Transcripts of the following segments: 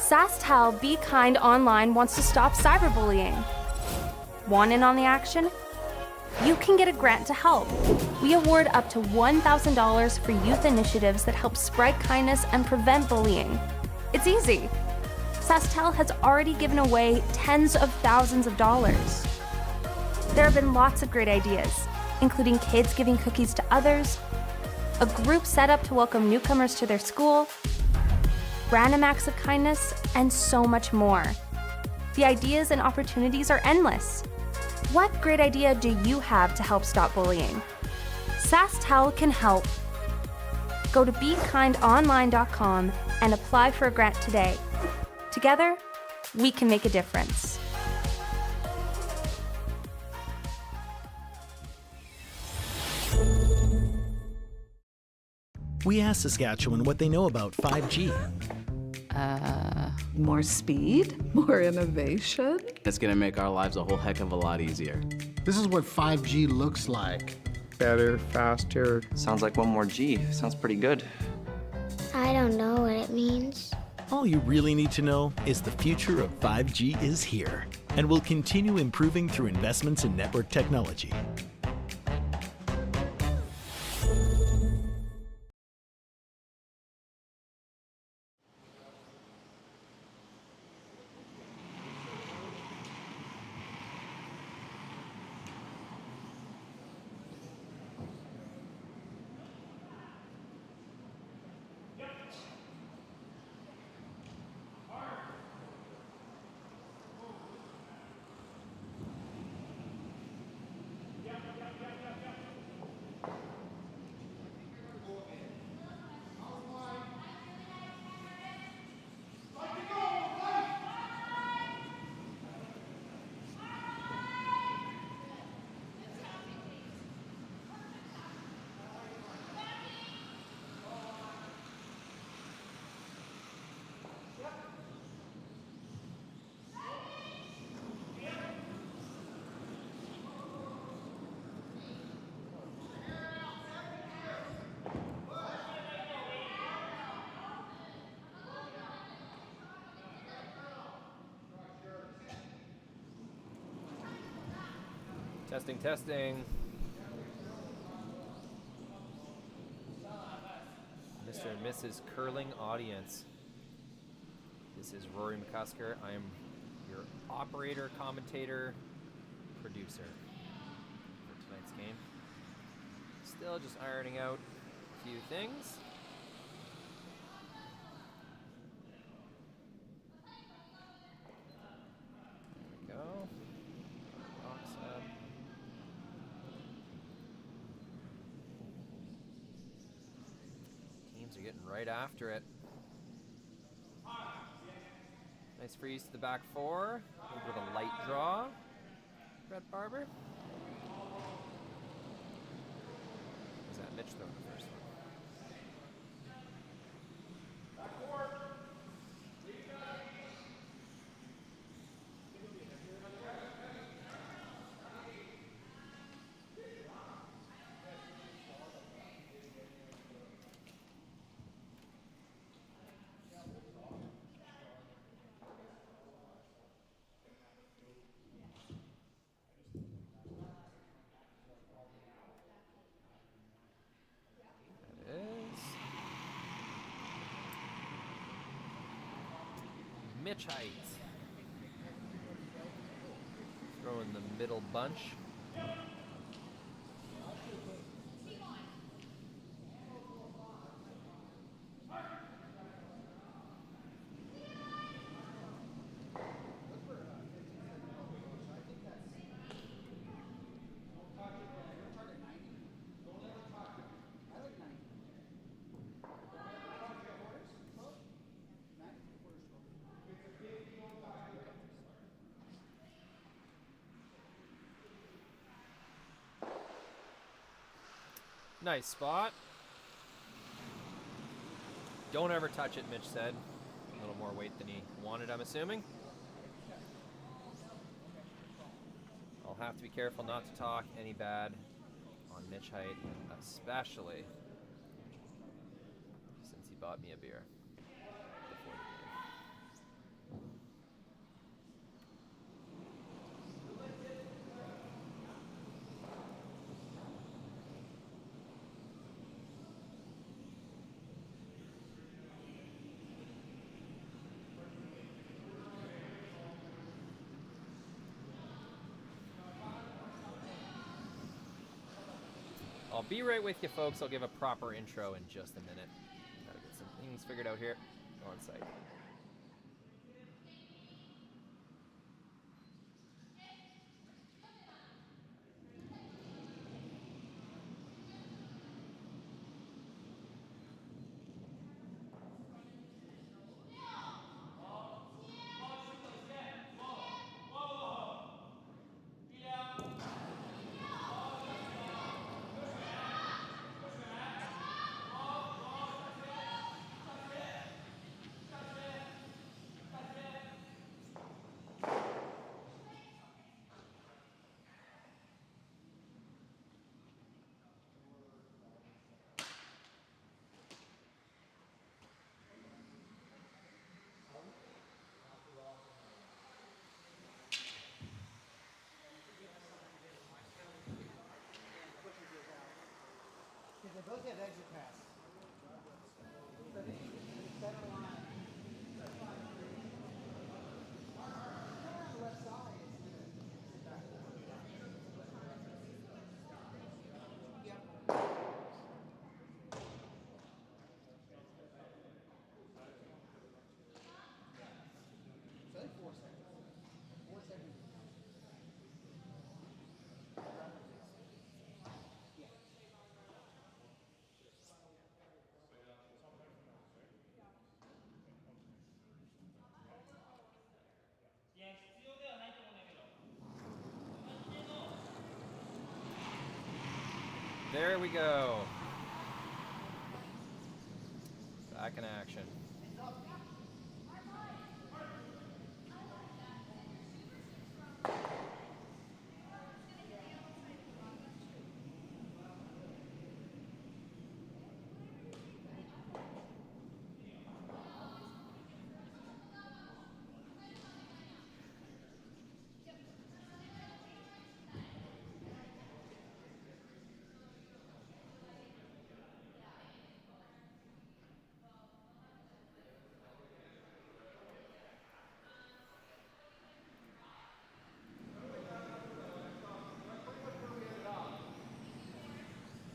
SaskTel Be Kind Online wants to stop cyberbullying. Want in on the action? You can get a grant to help. We award up to $1,000 for youth initiatives that help spread kindness and prevent bullying. It's easy. SaskTel has already given away tens of thousands of dollars. There have been lots of great ideas, including kids giving cookies to others, a group set up to welcome newcomers to their school, random acts of kindness, and so much more. The ideas and opportunities are endless. What great idea do you have to help stop bullying? SaskTel can help. Go to BeKindOnline.com and apply for a grant today. Together, we can make a difference. We asked Saskatchewan what they know about 5G. More speed, more innovation. It's gonna make our lives a whole heck of a lot easier. This is what 5G looks like. Better, faster. Sounds like one more G. Sounds pretty good. I don't know what it means. All you really need to know is the future of 5G is here and will continue improving through investments in network technology. Testing, testing. Mr. and Mrs. Curling audience. This is Rory McCusker. I am your operator, commentator, producer for tonight's game. Still just ironing out a few things. There we go. Box up. Teams are getting right after it. Nice freeze to the back four. A little bit of a light draw. Brett Barber. Was that Mitch throwing the first one? Mitch Height. Throw in the middle bunch. Nice spot. Don't ever touch it, Mitch said. A little more weight than he wanted, I'm assuming. I'll have to be careful not to talk any bad on Mitch Height, especially since he bought me a beer before the game. I'll be right with you, folks. I'll give a proper intro in just a minute. Gotta get some things figured out here on site. They both have exit pass. Center line. Left side. So 4 seconds. 4 seconds. There we go. Back in action.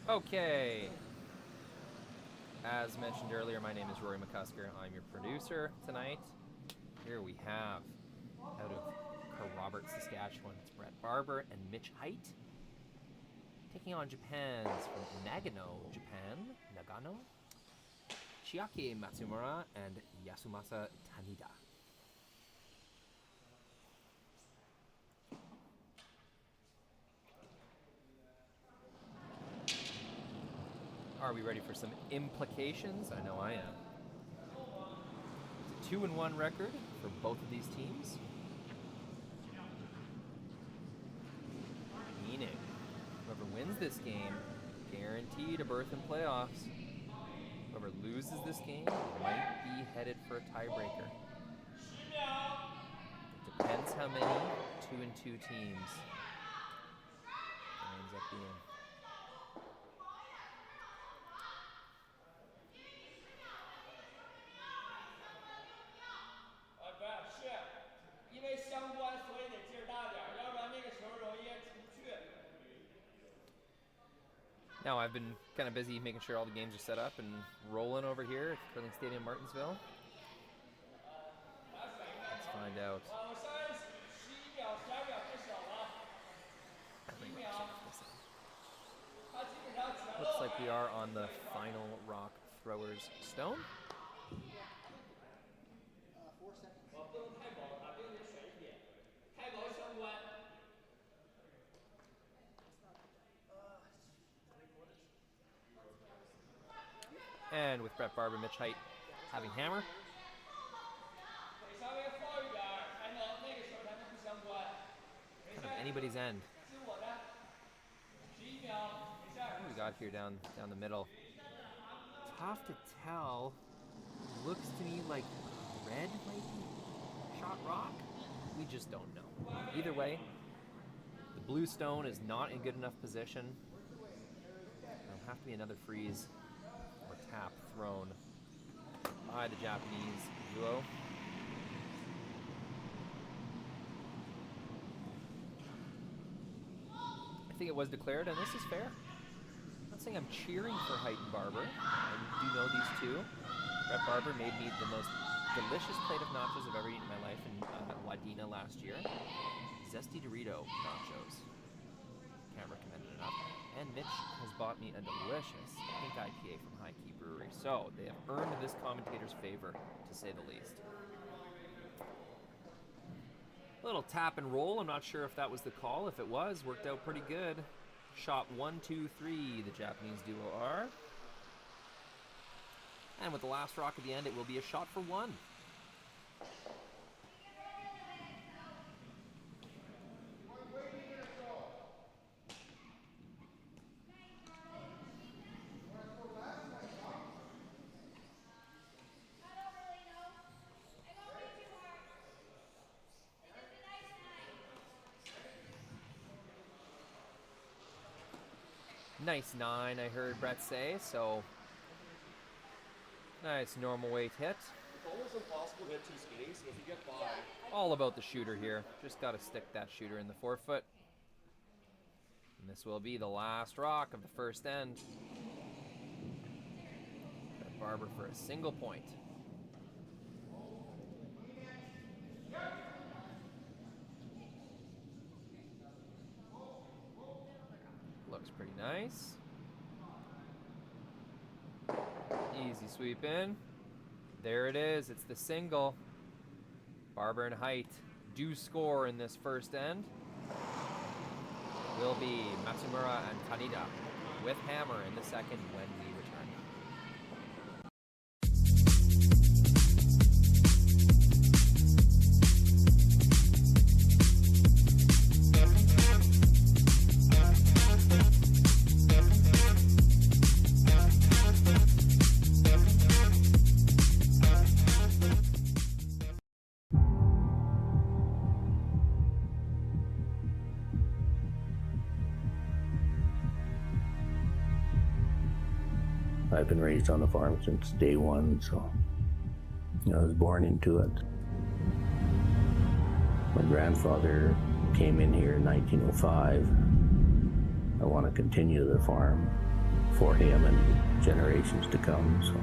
Okay. As mentioned earlier, my name is Rory McCusker. I'm your producer tonight. Here we have, out of Kerrobert, Saskatchewan, it's Brett Barber and Mitch Height. Taking on Japan's from Nagano, Japan, Nagano, Chiaki Matsumura and Yasumasa Tanida. Are we ready for some implications? I know I am. It's a 2-1 record for both of these teams. Meaning, whoever wins this game, guaranteed a berth in playoffs. Whoever loses this game might be headed for a tiebreaker. It depends how many 2-2 teams it ends up being. Now I've been kind of busy making sure all the games are set up and rolling over here at Curling Stadium, Martensville. Let's find out. Looks like we are on the final rock throwers stone. And with Brett Barber, Mitch Heidt having hammer. Kind of anybody's end. What do we got here down the middle? Tough to tell. Looks to me like red might be shot rock. We just don't know. Either way, the blue stone is not in good enough position. There'll have to be another freeze or tap thrown by the Japanese duo. I think it was declared, and this is fair. I'm not saying I'm cheering for Heidt and Barber. I do know these two. Brett Barber made me the most delicious plate of nachos I've ever eaten in my life in Wadena last year. Zesty Dorito nachos. Can't recommend it enough. And Mitch has bought me a delicious pink IPA from High Key Brewery. So they have earned this commentator's favor, to say the least. A little tap and roll. I'm not sure if that was the call. If it was, worked out pretty good. Shot 1, 2, 3, the Japanese duo are. And with the last rock at the end, it will be a shot for 1. Nice 9, I heard Brett say, so nice normal weight hit. It's almost impossible to hit 2 skating, so if you get by... All about the shooter here. Just got to stick that shooter in the forefoot. And this will be the last rock of the first end. Brett Barber for a single point. Looks pretty nice. Easy sweep in. There it is. It's the single. Barber and Heidt do score in this first end. Will be Matsumura and Tanida with hammer in the second when we return. I've been raised on the farm since day one, so I was born into it. My grandfather came in here in 1905. I want to continue the farm for him and generations to come. So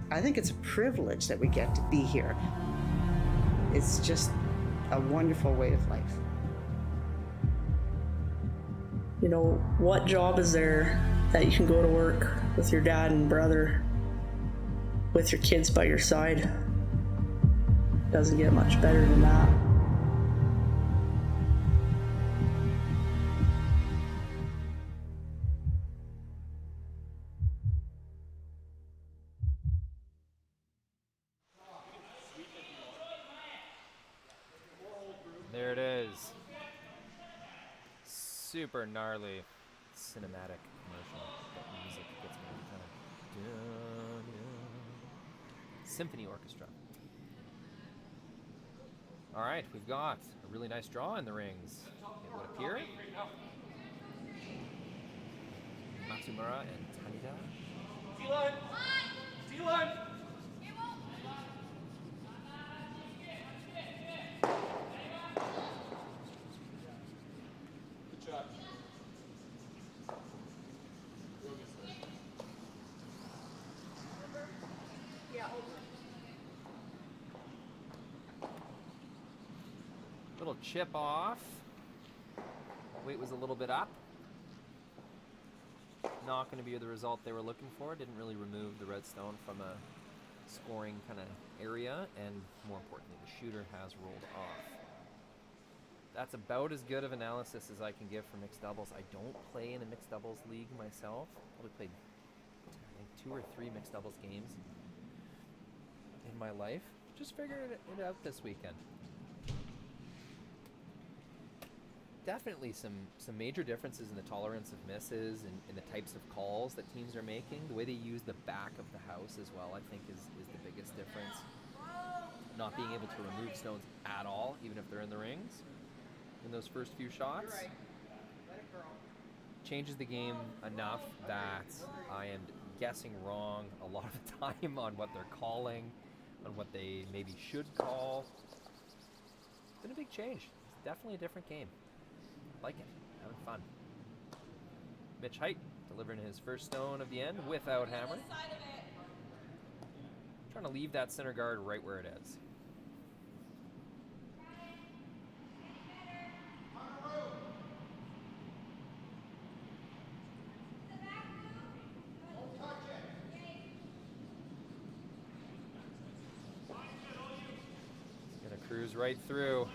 I think it's a privilege that we get to be here. It's just a wonderful way of life. You know, what job is there that you can go to work with your dad and brother, with your kids by your side? Doesn't get much better than that. There it is. Super gnarly cinematic commercial. That music gets me every time. Symphony orchestra. All right, we've got a really nice draw in the rings. It would appear. Matsumura and Tanida. D-line! D-line! Good job. chip off. Weight was a little bit up. Not going to be the result they were looking for. Didn't really remove the redstone from a scoring kind of area, and more importantly, the shooter has rolled off. That's about as good of analysis as I can give for mixed doubles. I don't play in a mixed doubles league myself. Probably played, I think, 2 or 3 mixed doubles games in my life. Just figured it out this weekend. Definitely some major differences in the tolerance of misses and in the types of calls that teams are making. The way they use the back of the house as well, I think, is the biggest difference. Not being able to remove stones at all, even if they're in the rings, in those first few shots. Changes the game enough that I am guessing wrong a lot of the time on what they're calling, on what they maybe should call. It's been a big change. It's definitely a different game. Like it, having fun. Mitch Heidt delivering his first stone of the end without hammer. Trying to leave that center guard right where it is. Gonna cruise right through.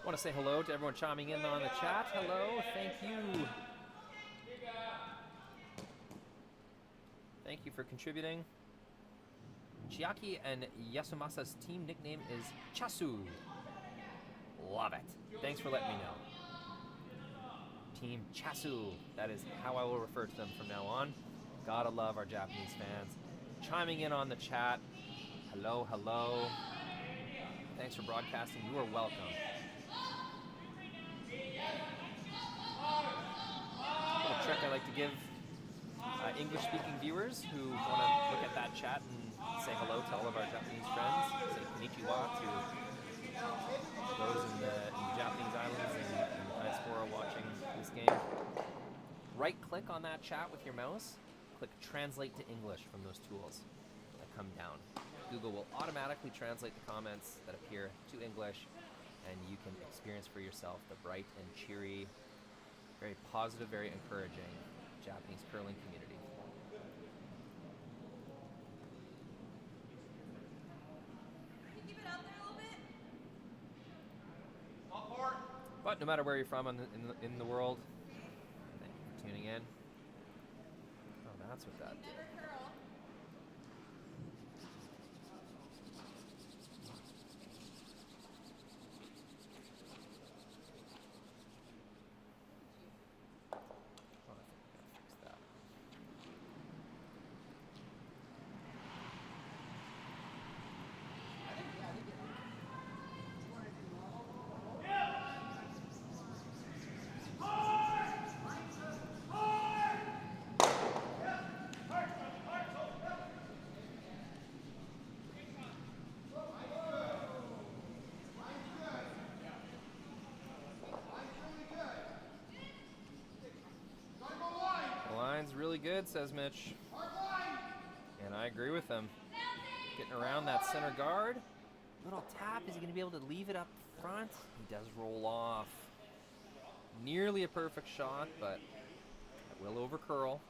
I want to say hello to everyone chiming in on the chat. Hello, thank you. Thank you for contributing. Chiaki and Yasumasa's team nickname is Chasu. Love it. Thanks for letting me know. Team Chasu. That is how I will refer to them from now on. Gotta love our Japanese fans. Chiming in on the chat. Hello, hello. Thanks for broadcasting. You are welcome. Little trick I like to give English-speaking viewers who want to look at that chat and say hello to all of our Japanese friends. Say konnichiwa to those in the Japanese islands and the diaspora watching this game. Right-click on that chat with your mouse. Click Translate to English from those tools that come down. Google will automatically translate the comments that appear to English, and you can experience for yourself the bright and cheery, very positive, very encouraging Japanese curling community. Keep it out there a little bit. But no matter where you're from in the world, thank you for tuning in. Oh, that's what that did. Really good, says Mitch. And I agree with him. Getting around that center guard. Little tap. Is he going to be able to leave it up front? He does roll off. Nearly a perfect shot, but it will over curl.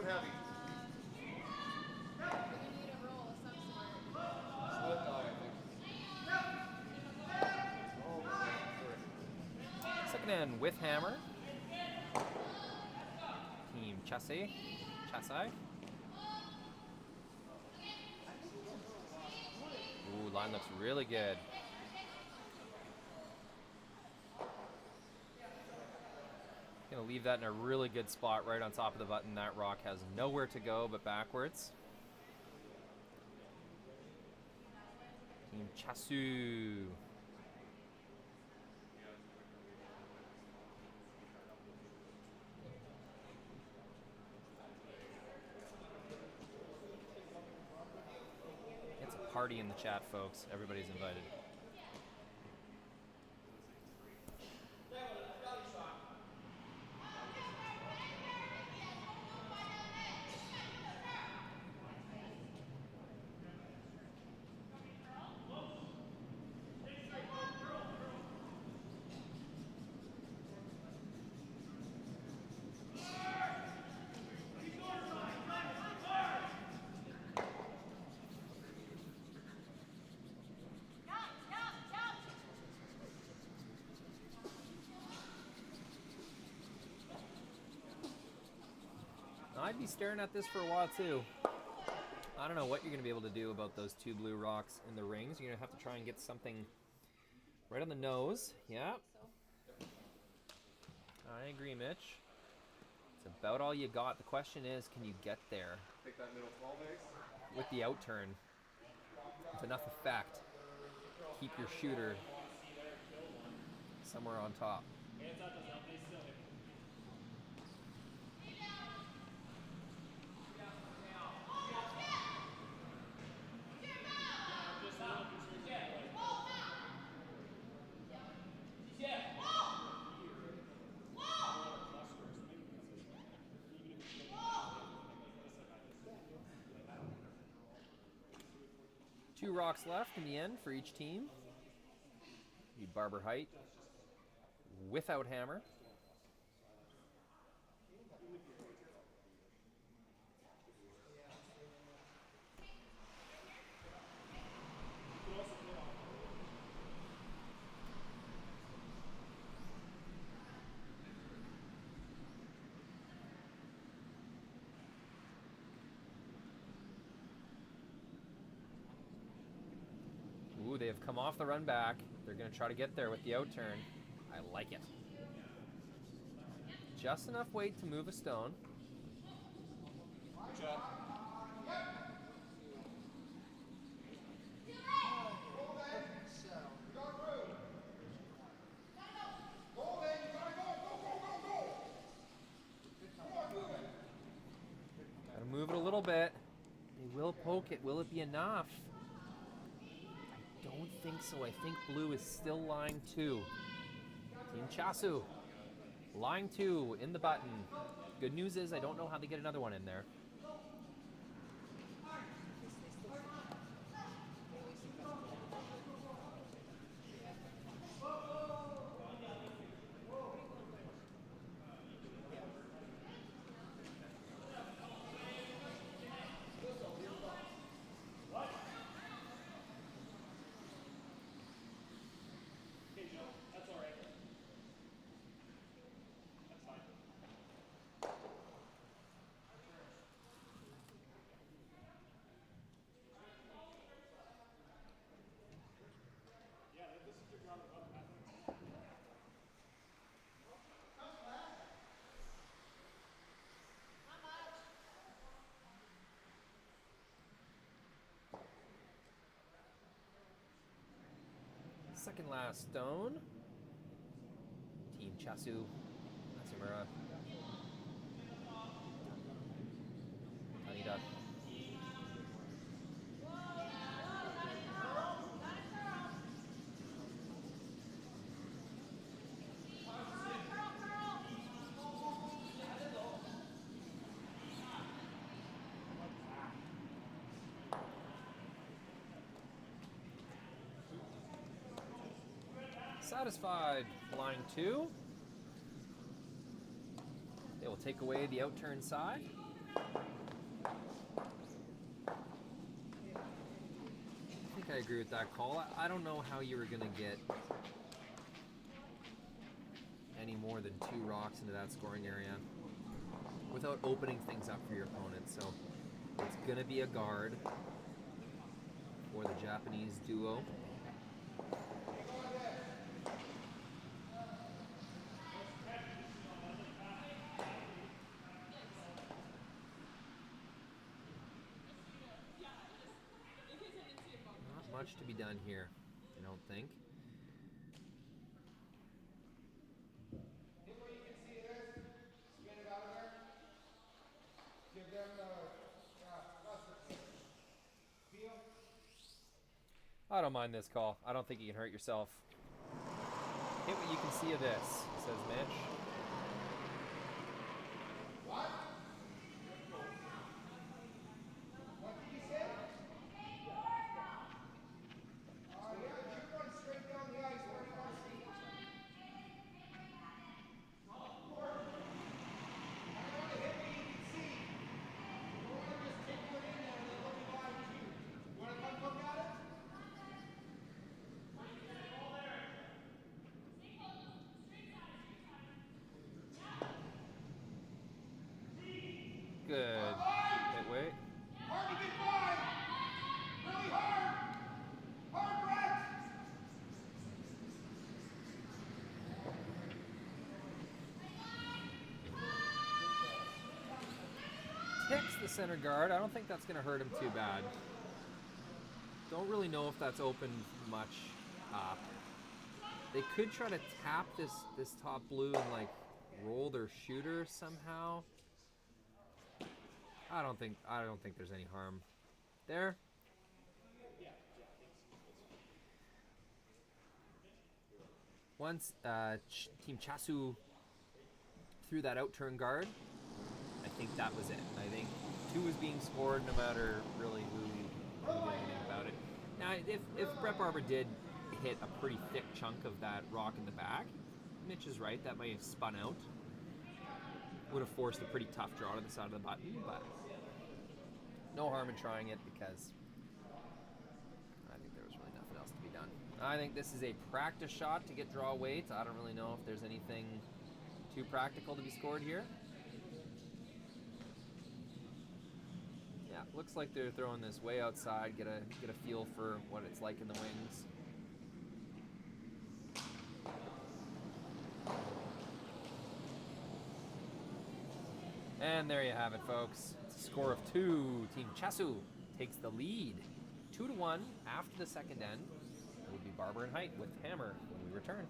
heavy? Split dog, I think. Second end with hammer. Team Chasai. Ooh, line looks really good. Gonna leave that in a really good spot right on top of the button. That rock has nowhere to go but backwards. Team Chasu. It's a party in the chat, folks. Everybody's invited. I'd be staring at this for a while too. I don't know what you're going to be able to do about those two blue rocks in the rings. You're going to have to try and get something right on the nose. Yeah. I agree, Mitch. It's about all you got. The question is, can you get there? Take that middle 12 base. With the outturn. With enough effect. Keep your shooter somewhere on top. Two rocks left in the end for each team. The Barber Height without hammer. Ooh, they have come off the run back. They're going to try to get there with the outturn. I like it. Just enough weight to move a stone. Good job. Gotta move it a little bit. They will poke it. Will it be enough? I don't think so. I think blue is still line 2. Team Chasu. Line 2 in the button. Good news is I don't know how they get another one in there. Second last stone. Team Chasu, Matsumura, Tanida. Satisfied. Line 2. They will take away the outturn side. I think I agree with that call. I don't know how you were going to get any more than 2 rocks into that scoring area without opening things up for your opponent. So it's going to be a guard for the Japanese duo. Not much to be done here, I don't think. I don't mind this call. I don't think you can hurt yourself. Hit what you can see of this, says Mitch. What? What did you say? Yeah, you're going straight down the ice. Where do you want to see? I don't want to hit what you can see. I don't want to just tickle it in there and then look at live too. You want to come look at it? Good. Wait. Hard to get by. Really hard. Hard breath. Ticks the center guard. I don't think that's going to hurt him too bad. Don't really know if that's opened much up. They could try to tap this top blue and like roll their shooter somehow. I don't think there's any harm there. Once Team Chasu threw that out turn guard, I think that was it. I think 2 was being scored no matter really who did anything about it. Now, if Brett Barber did hit a pretty thick chunk of that rock in the back, Mitch is right, that might have spun out. Would have forced a pretty tough draw to the side of the button, but no harm in trying it because I think there was really nothing else to be done. I think this is a practice shot to get draw weight. I don't really know if there's anything too practical to be scored here. Yeah, looks like they're throwing this way outside, get a feel for what it's like in the wings. And there you have it, folks. It's a score of 2. Team Chasu takes the lead. 2-1 after the second end. It will be Barber and Heidt with Hammer when we return.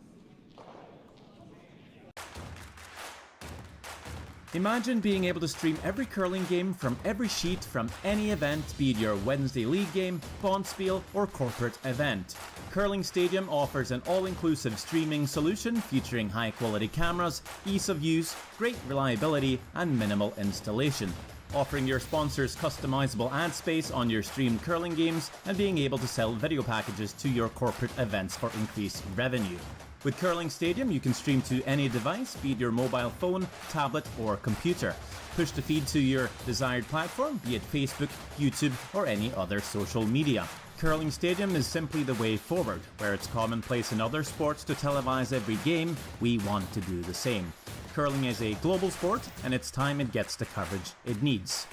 Imagine being able to stream every curling game from every sheet from any event, be it your Wednesday league game, bonspiel, or corporate event. Curling Stadium offers an all-inclusive streaming solution featuring high-quality cameras, ease of use, great reliability, and minimal installation. Offering your sponsors customizable ad space on your streamed curling games and being able to sell video packages to your corporate events for increased revenue. With Curling Stadium, you can stream to any device, be it your mobile phone, tablet, or computer. Push the feed to your desired platform, be it Facebook, YouTube, or any other social media. Curling Stadium is simply the way forward. Where it's commonplace in other sports to televise every game, we want to do the same. Curling is a global sport, and it's time it gets the coverage it needs.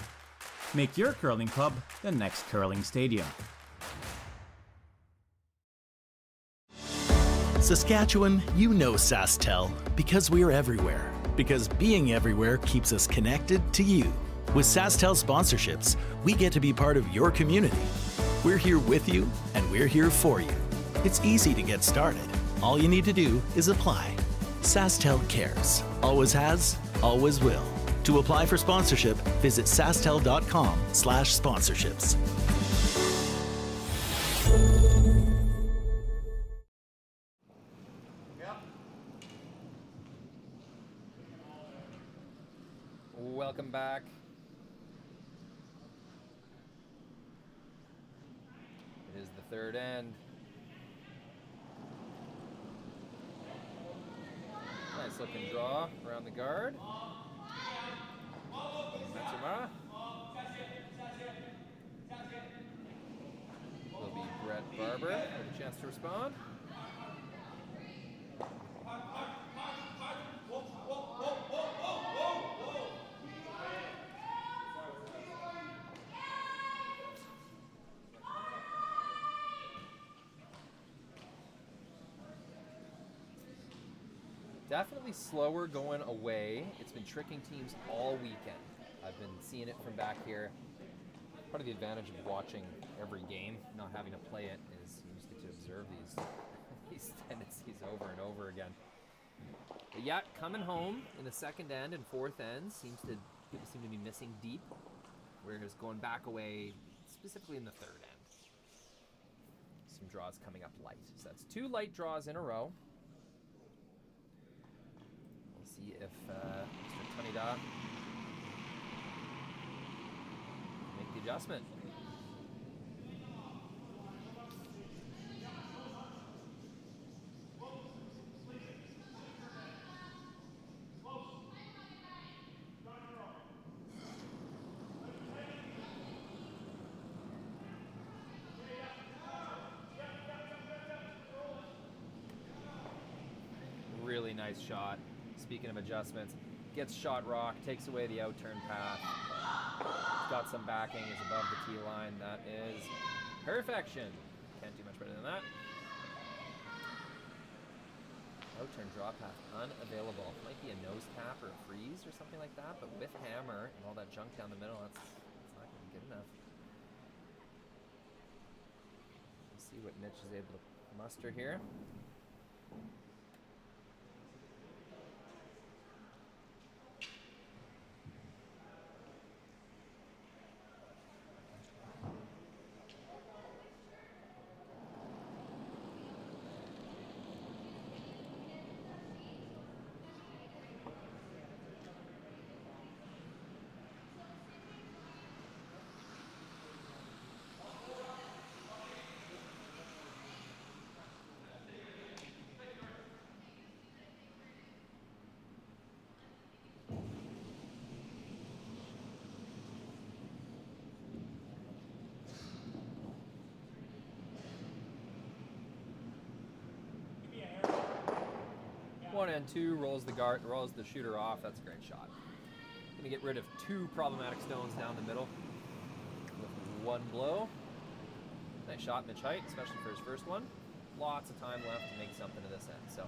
Make your curling club the next Curling Stadium. Saskatchewan, you know SaskTel because we're everywhere. Because being everywhere keeps us connected to you. With SaskTel sponsorships, we get to be part of your community. We're here with you, and we're here for you. It's easy to get started. All you need to do is apply. SaskTel cares. Always has, always will. To apply for sponsorship, visit sastel.com/sponsorships. Welcome back. It is the third end. Nice looking draw around the guard. Matsumura. Will be Brett Barber with a chance to respond. Definitely slower going away. It's been tricking teams all weekend. I've been seeing it from back here. Part of the advantage of watching every game, not having to play it, is you just get to observe these tendencies over and over again. But yeah, coming home in the second end and fourth end people seem to be missing deep, whereas going back away, specifically in the third end, some draws coming up light. So that's 2 light draws in a row. We'll see if Mr. Tanida can make the adjustment. Really nice shot. Speaking of adjustments, gets shot rock, takes away the out-turn path. It's got some backing, is above the tee line. That is perfection. Can't do much better than that. Out-turn draw path unavailable. Might be a nose tap or a freeze or something like that, but with hammer and all that junk down the middle, that's not going to be good enough. Let's see what Mitch is able to muster here. One and two, rolls the shooter off. That's a great shot. Gonna get rid of 2 problematic stones down the middle with 1 blow. Nice shot, Mitch Heidt, especially for his first one. Lots of time left to make something of this end. So,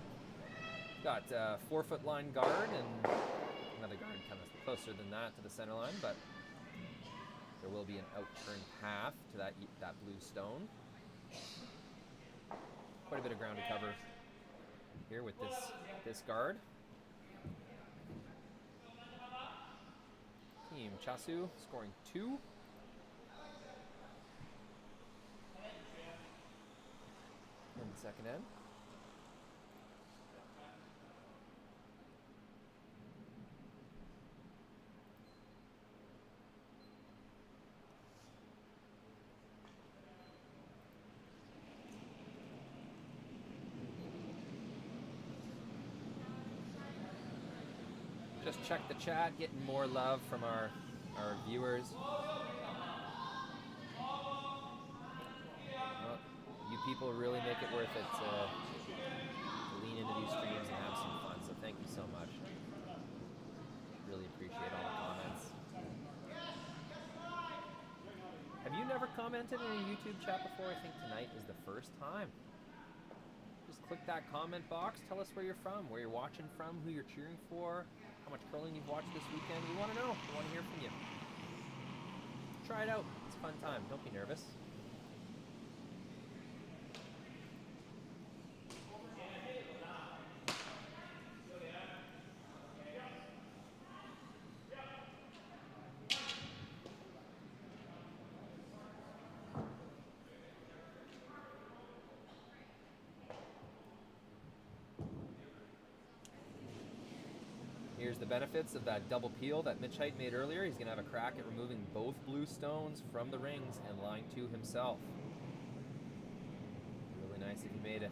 got 4-foot line guard and another guard kind of closer than that to the center line, but there will be an out-turn path to that blue stone. Quite a bit of ground to cover here with this guard. Team Chasu scoring 2. In the second end. Just check the chat, getting more love from our viewers. Well, you people really make it worth it to lean into these streams and have some fun, so thank you so much. Really appreciate all the comments. Have you never commented in a YouTube chat before? I think tonight is the first time. Just click that comment box, tell us where you're from, where you're watching from, who you're cheering for, how much curling you've watched this weekend. We want to know. We want to hear from you. Try it out. It's a fun time. Don't be nervous. Here's the benefits of that double peel that Mitch Heidt made earlier. He's going to have a crack at removing both blue stones from the rings and line 2 himself. Really nice if he made it.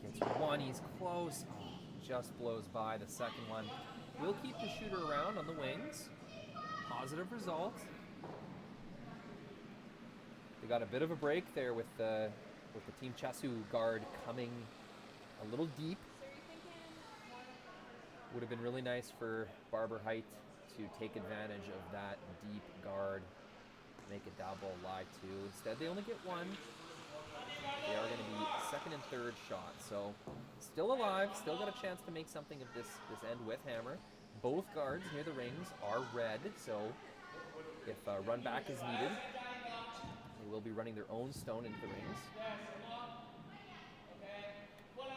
Gets one, he's close. Oh, just blows by the second one. We'll keep the shooter around on the wings. Positive result. They got a bit of a break there with the Team Chasu guard coming a little deep. Would have been really nice for Barber Heidt to take advantage of that deep guard, make a double, lie two. Instead, they only get one. They are going to be second and third shots. So still alive, still got a chance to make something of this end with hammer. Both guards near the rings are red, so if a run back is needed, they will be running their own stone into the rings. What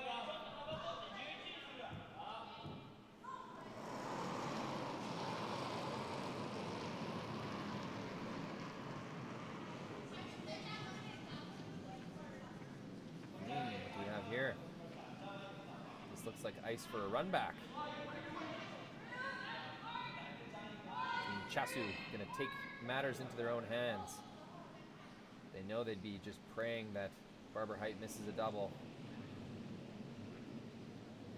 do we have here? This looks like ice for a run back. Chasu gonna take matters into their own hands. They know they'd be just praying that Barber Heidt misses a double.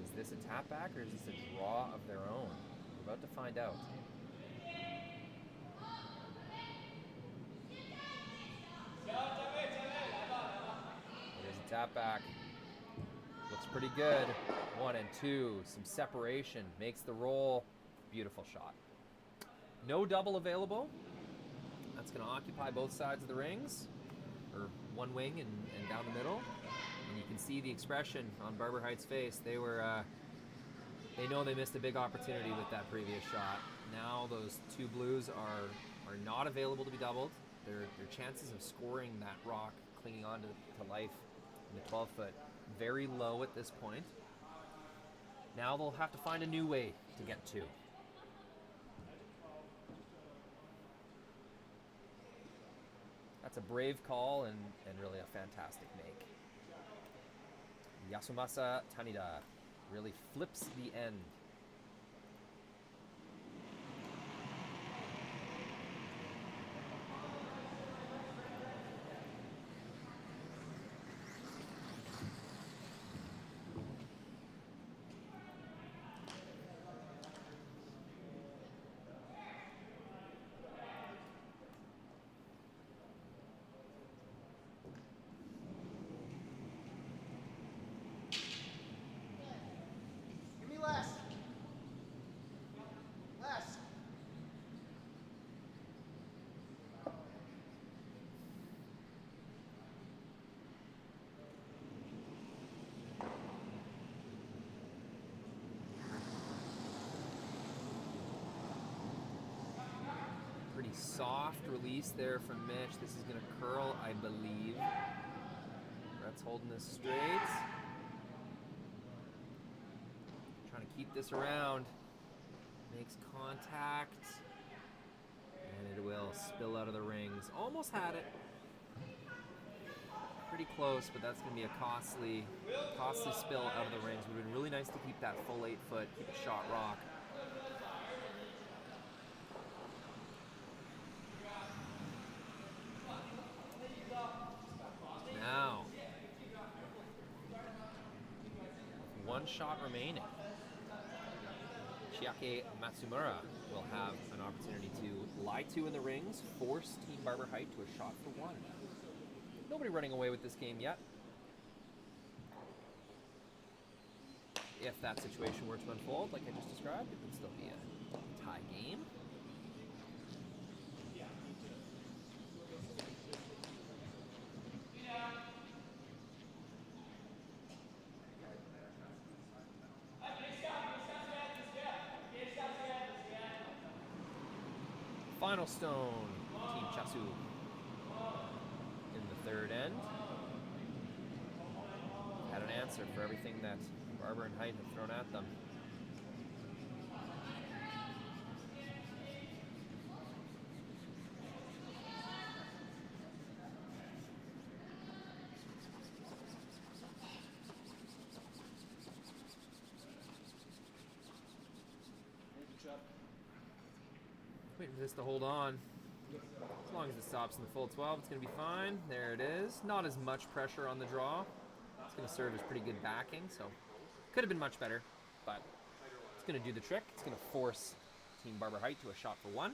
Is this a tap back or is this a draw of their own? We're about to find out. There's a tap back. Looks pretty good. 1 and 2. Some separation. Makes the roll. Beautiful shot. No double available. That's going to occupy both sides of the rings, or one wing and down the middle. And you can see the expression on Barber Height's face. They know they missed a big opportunity with that previous shot. Now those two blues are not available to be doubled. Their chances of scoring that rock, clinging on to life in the 12-foot, very low at this point. Now they'll have to find a new way to get two. That's a brave call and really a fantastic make. Yasumasa Tanida really flips the end. Pretty soft release there from Mitch. This is going to curl, I believe. Brett's holding this straight. Trying to keep this around. Makes contact. And it will spill out of the rings. Almost had it. Pretty close, but that's going to be a costly spill out of the rings. Would have been really nice to keep that full 8-foot, keep a shot rock. Now, one shot remaining. Chiaki Matsumura will have an opportunity to lie two in the rings, force Team Barber Height to a shot for one. Nobody running away with this game yet. If that situation were to unfold, like I just described, it would still be a tie game. Final stone, Team Chasu in the third end. Had an answer for everything that Barber and Heidt have thrown at them. Waiting for this to hold on. As long as it stops in the full 12, it's going to be fine. There it is. Not as much pressure on the draw. It's going to serve as pretty good backing, so could have been much better, but It's going to do the trick. It's going to force Team Barber Height to a shot for 1.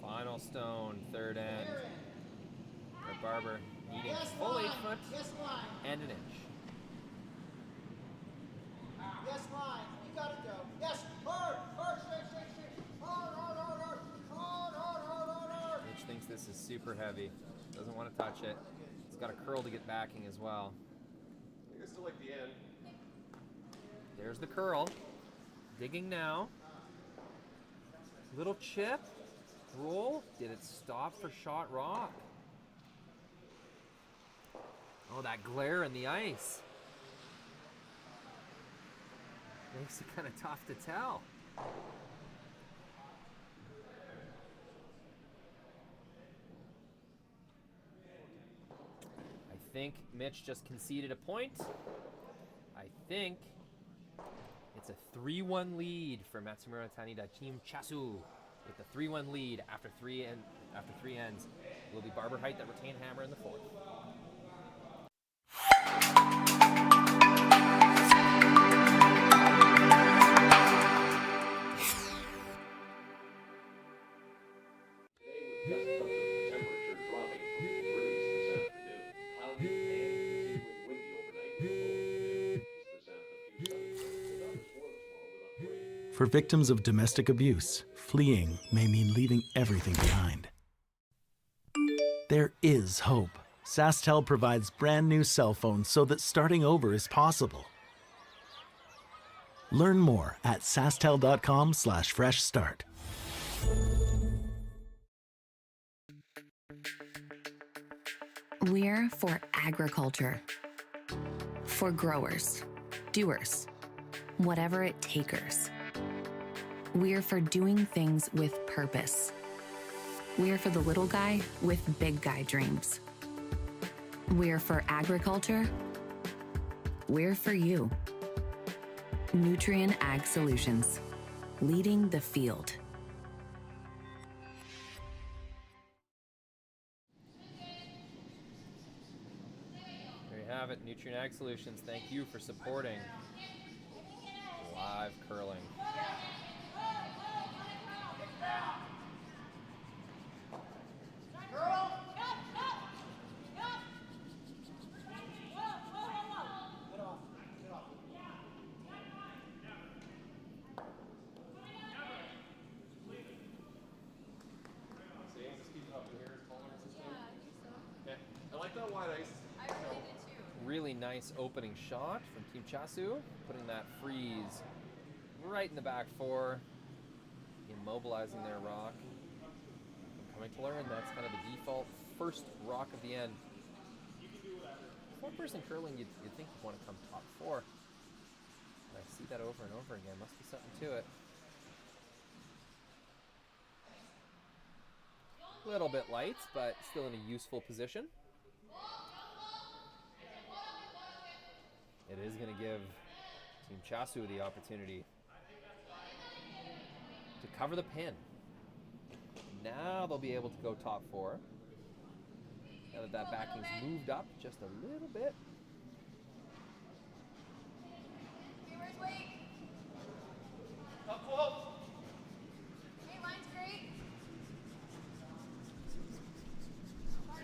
Final stone, third end. For Barber, needing full 8 foot and an inch. Yes, line. You got it, go. Yes, hard, straight. Hard. Mitch thinks this is super heavy. Doesn't want to touch it. He's got a curl to get backing as well. I think I still like the end. There's the curl. Digging now. Little chip. Roll. Did it stop for shot rock? Oh, that glare in the ice. Makes it kind of tough to tell. I think Mitch just conceded a point. I think it's a 3-1 lead for Matsumura Tanida Team Chasu. With the 3-1 lead after three ends, it will be Barber Height that retain hammer in the 4th. For victims of domestic abuse, fleeing may mean leaving everything behind. There is hope. SaskTel provides brand new cell phones so that starting over is possible. Learn more at sasktel.com/fresh start. We're for agriculture. For growers, doers, whatever it takers. We're for doing things with purpose. We're for the little guy with big guy dreams. We're for agriculture. We're for you. Nutrien Ag Solutions, leading the field. There you have it, Nutrien Ag Solutions. Thank you for supporting live curling. Really nice opening shot from Team Chasu, putting that freeze right in the back 4, immobilizing their rock. I'm coming to learn that's kind of the default first rock of the end. 4-person curling, you'd think you'd want to come top 4. I see that over and over again. Must be something to it. A little bit light, but still in a useful position. It is going to give Team Chasu the opportunity to cover the pin. Now they'll be able to go top 4. Now that that backing's moved up just a little bit. Top 12. Hey, line's great.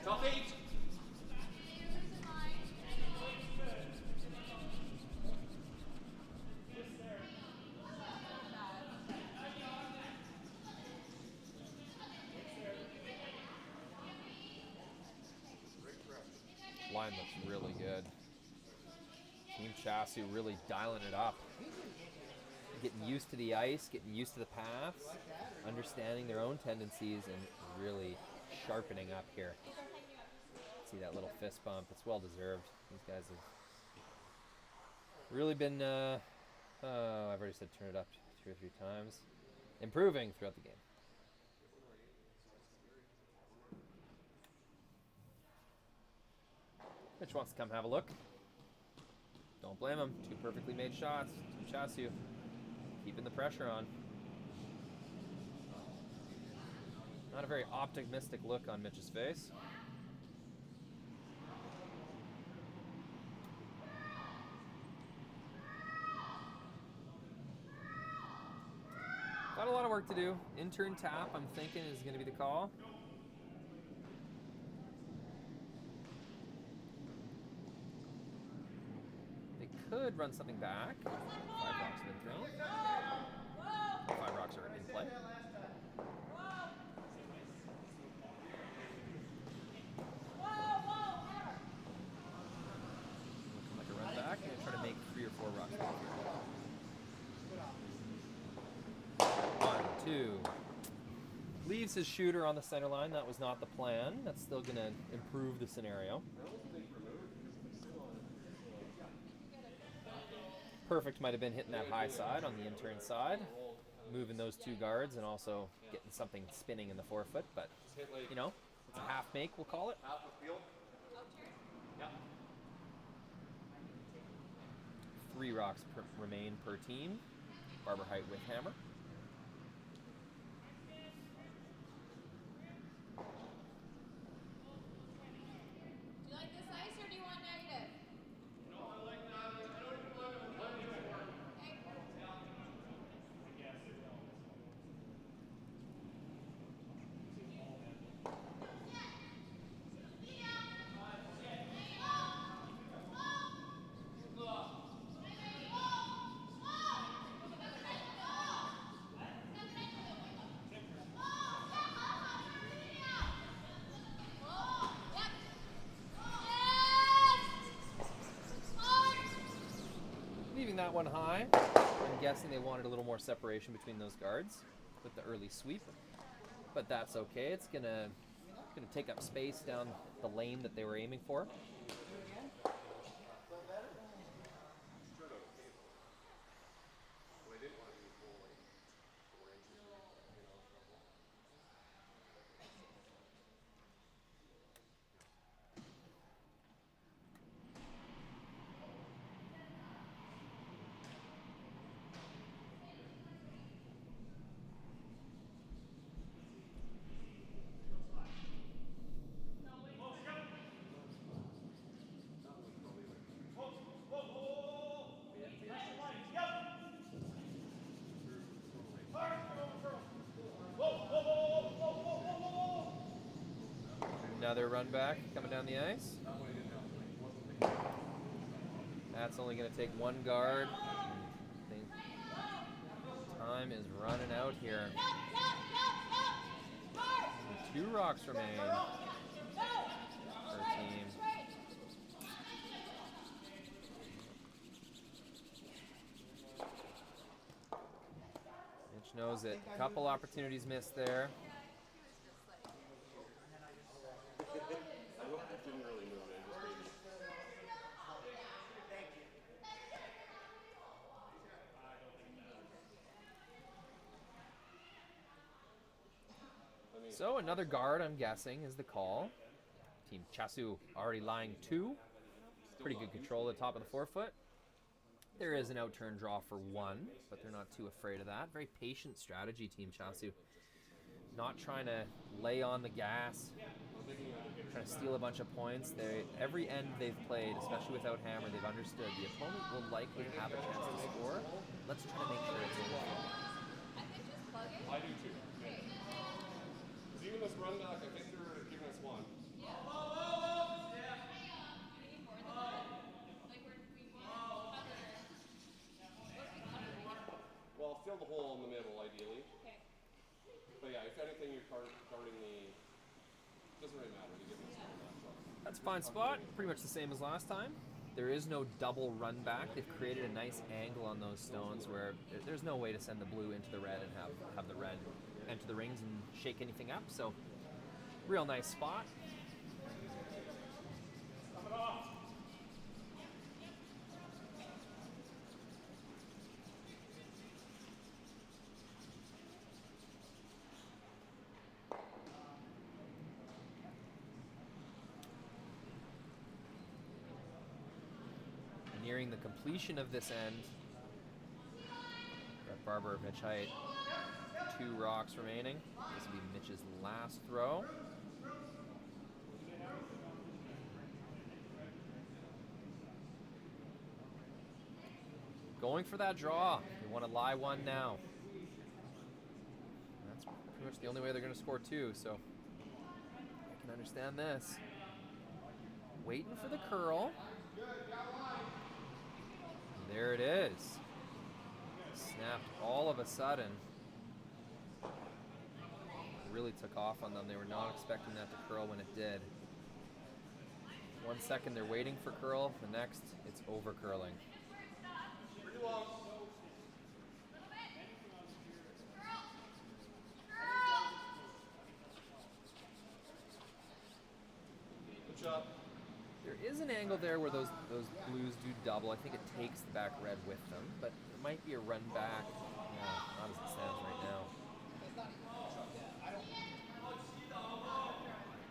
Top 8. Line looks really good. Team Chasu really dialing it up. Getting used to the ice, getting used to the paths, understanding their own tendencies, and really sharpening up here. see that little fist bump. It's well deserved. These guys have really been, I've already said turn it up 2 or 3 times. Improving throughout the game. Mitch wants to come have a look. Don't blame him. 2 perfectly made shots. Team Chasu keeping the pressure on. Not a very optimistic look on Mitch's face. Got a lot of work to do. Intern tap, I'm thinking, is going to be the call. They could run something back. 5 rocks have been thrown. 5 rocks are in play. Looking like a run back. I'm going to try to make 3 or 4 rocks back here. 1, 2. Leaves his shooter on the center line. That was not the plan. That's still going to improve the scenario. Perfect might have been hitting that high side on the intern side, moving those 2 guards and also getting something spinning in the forefoot, but, you know, it's a half make, we'll call it. 3 rocks remain per team. Barber Height with hammer. Do you like this ice or do you want negative? No, I like that. I don't even want to play anymore. Okay. Leaving that one high. I'm guessing they wanted a little more separation between those guards with the early sweep, but that's okay. It's gonna take up space down the lane that they were aiming for. Another run back coming down the ice. That's only going to take 1 guard. I think time is running out here. 2 rocks remain per team. Mitch knows it. A couple opportunities missed there. So another guard, I'm guessing, is the call. Team Chasu already lying 2. Pretty good control at the top of the forefoot. There is an out-turn draw for 1, but they're not too afraid of that. Very patient strategy, Team Chasu. Not trying to lay on the gas, trying to steal a bunch of points. Every end they've played, especially without hammer, they've understood the opponent will likely have a chance to score. Let's try to make sure it's over. I do too. Even this run back, I think they're giving us 1. Well, fill the hole in the middle, ideally. Okay. But yeah, if anything, you're guarding the. Doesn't really matter. You give us That's a fine spot. Pretty much the same as last time. There is no double run back. They've created a nice angle on those stones where there's no way to send the blue into the red and have the red enter the rings and shake anything up. So, real nice spot. Nearing the completion of this end. Got Barber, Mitch Heidt. 2 rocks remaining. This will be Mitch's last throw. Going for that draw. They want to lie one now. That's pretty much the only way they're going to score 2, so I can understand this. Waiting for the curl. And there it is. Snapped all of a sudden. Really took off on them. They were not expecting that to curl when it did. 1 second they're waiting for curl. The next, it's over curling. Good job. There is an angle there where those blues do double. I think it takes the back red with them, but it might be a run back. Yeah, not as it stands right now.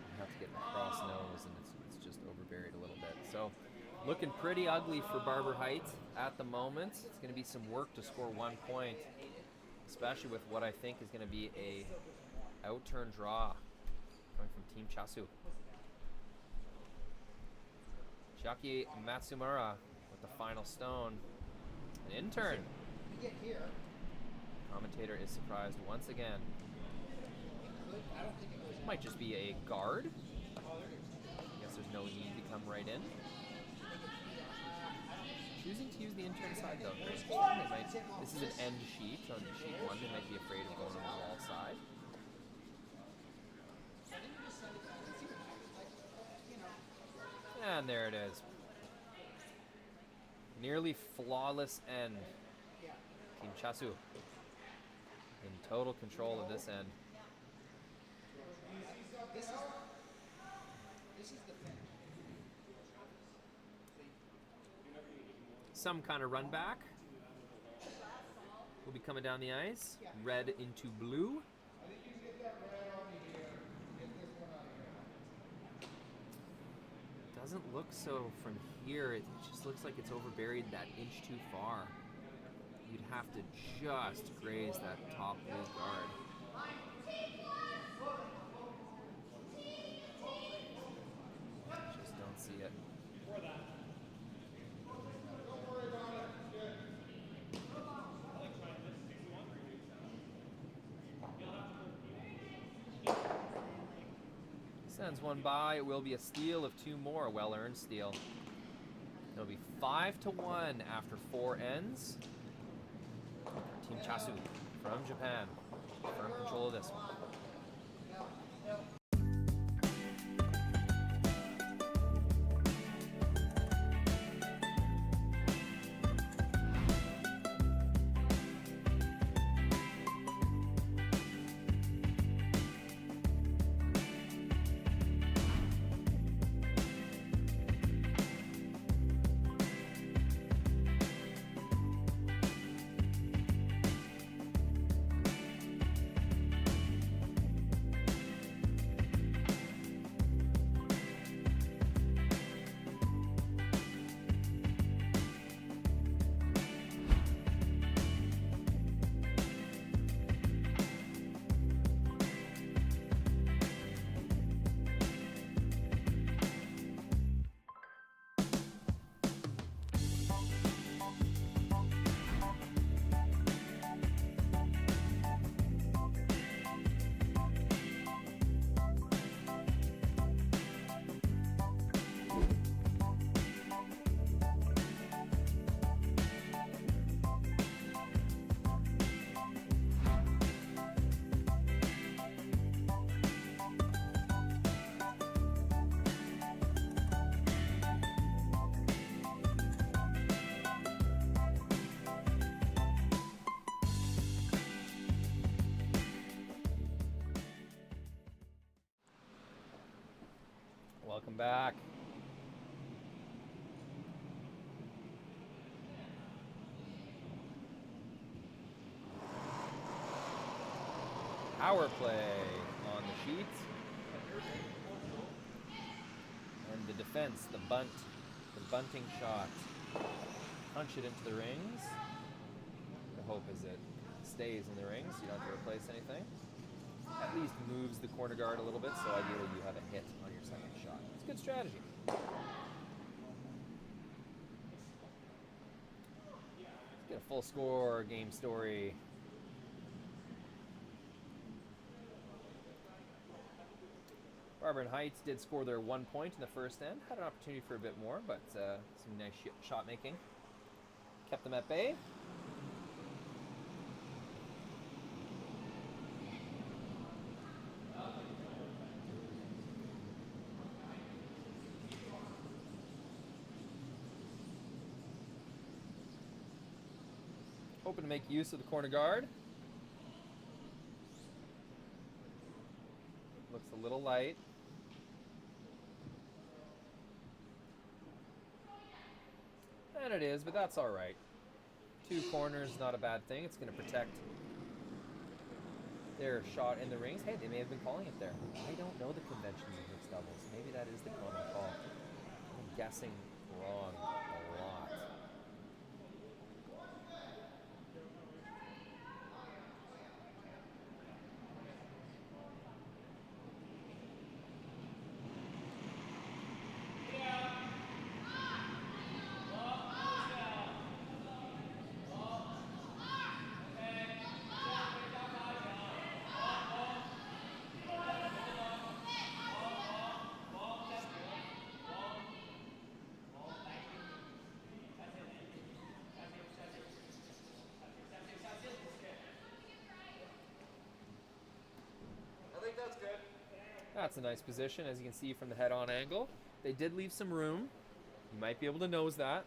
You have to get the cross nose, and it's just overburied a little bit. So, looking pretty ugly for Barber Height at the moment. It's going to be some work to score 1 point, especially with what I think is going to be a out-turn draw coming from Team Chasu. Chiaki Matsumura with the final stone. An in-turn. Commentator is surprised once again. Might just be a guard. I guess there's no need to come right in. Choosing to use the intern side though. Very interesting. This is an end sheet. On sheet 1, they might be afraid of going on the wall side. And there it is. Nearly flawless end. Team Chasu in total control of this end. Some kind of run back will be coming down the ice. Red into blue. Doesn't look so from here. It just looks like it's overburied that inch too far. You'd have to just graze that top blue guard. Just don't see it. Sends one by. It will be a steal of 2 more. Well-earned steal. It'll be 5-1 after 4 ends. Team Chasu from Japan. Firm control of this one. Welcome back. power play on the sheet. And the defense, the bunting shot. Punch it into the rings. The hope is it stays in the rings, so you don't have to replace anything. At least moves the corner guard a little bit, so ideally you have a hit on your second shot. It's a good strategy. Let's get a full score, game story. Barber and Heidt did score their 1 point in the first end. Had an opportunity for a bit more, but some nice shot making kept them at bay. Hoping to make use of the corner guard. Looks a little light. And it is, but that's all right. 2 corners, not a bad thing. It's going to protect their shot in the rings. Hey, they may have been calling it there. I don't know the conventions of mixed doubles. Maybe that is the common call. I'm guessing wrong a lot. That's a nice position, as you can see from the head-on angle. They did leave some room. You might be able to nose that.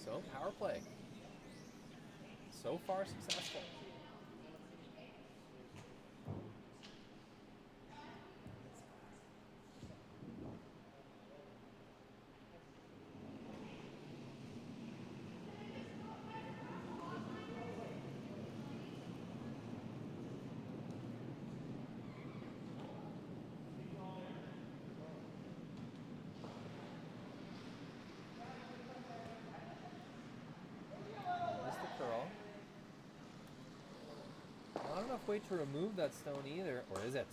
So, power play. So far, successful. Not enough weight to remove that stone either, or is it?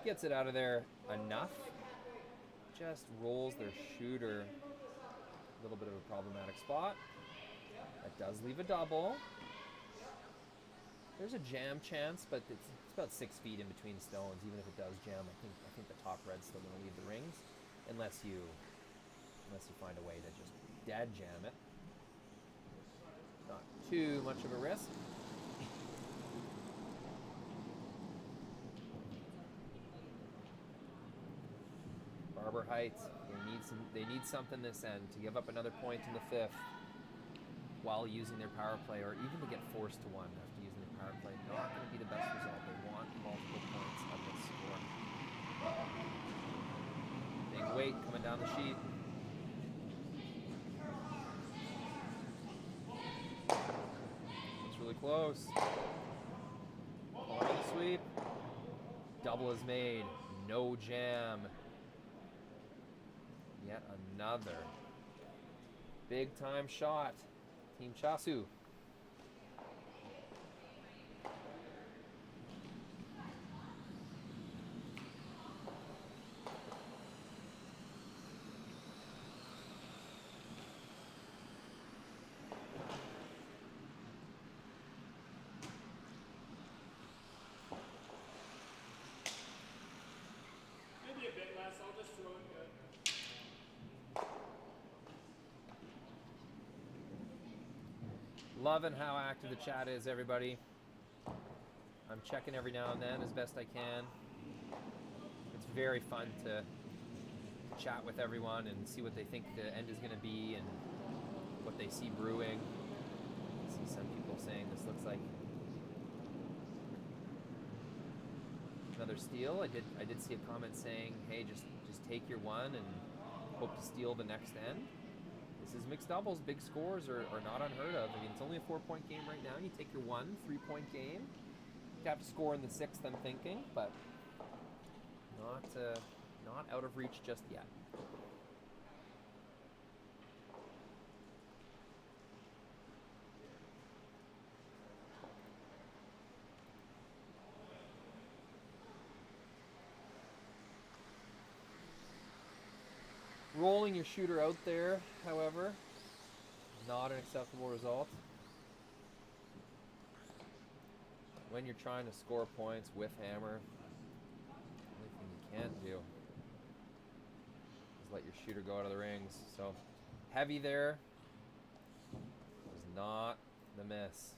Gets it out of there enough. Just rolls their shooter. A little bit of a problematic spot. That does leave a double. There's a jam chance, but it's about 6 feet in between stones. Even if it does jam, I think the top red's still going to leave the rings, unless you find a way to just dead jam it. Not too much of a risk. Barber Height, they need something this end to give up another point in the 5th while using their power play, or even to get forced to 1 after using their power play. Not going to be the best result. They want multiple points of this score. Big weight coming down the sheet. It's really close. Corner sweep. Double is made. No jam. Yet another big time shot. Team Chasu. Maybe a bit less, I'll just throw it good. Loving how active the chat is, everybody. I'm checking every now and then as best I can. It's very fun to chat with everyone and see what they think the end is going to be and what they see brewing. I see some people saying this looks like another steal. I did see a comment saying, hey, just take your one and hope to steal the next end. This is mixed doubles. Big scores are not unheard of. I mean, it's only a 4-point game right now. You take your 1 3-point game. You have to score in the 6th, I'm thinking, but not out of reach just yet. Rolling your shooter out there, however, not an acceptable result. When you're trying to score points with hammer, the only thing you can't do is let your shooter go out of the rings. So heavy there was not the miss.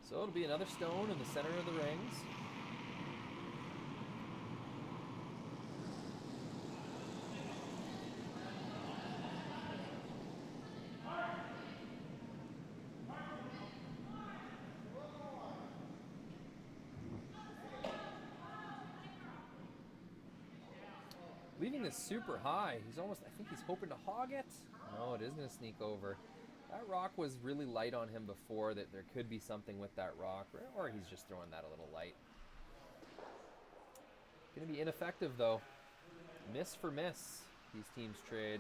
So it'll be another stone in the center of the rings. Leaving this super high. He's almost, I think he's hoping to hog it. No, it is going to sneak over. That rock was really light on him before, that there could be something with that rock, or he's just throwing that a little light. Going to be ineffective though. Miss for miss, these teams trade.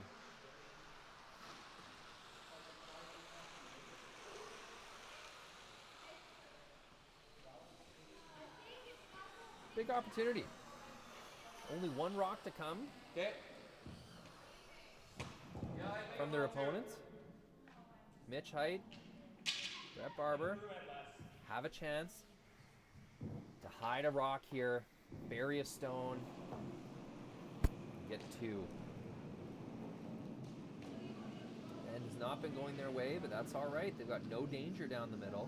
Big opportunity. Only one rock to come from their opponents. Mitch, Heidt, Barber have a chance to hide a rock here, bury a stone, get 2. And has not been going their way, but that's all right. They've got no danger down the middle.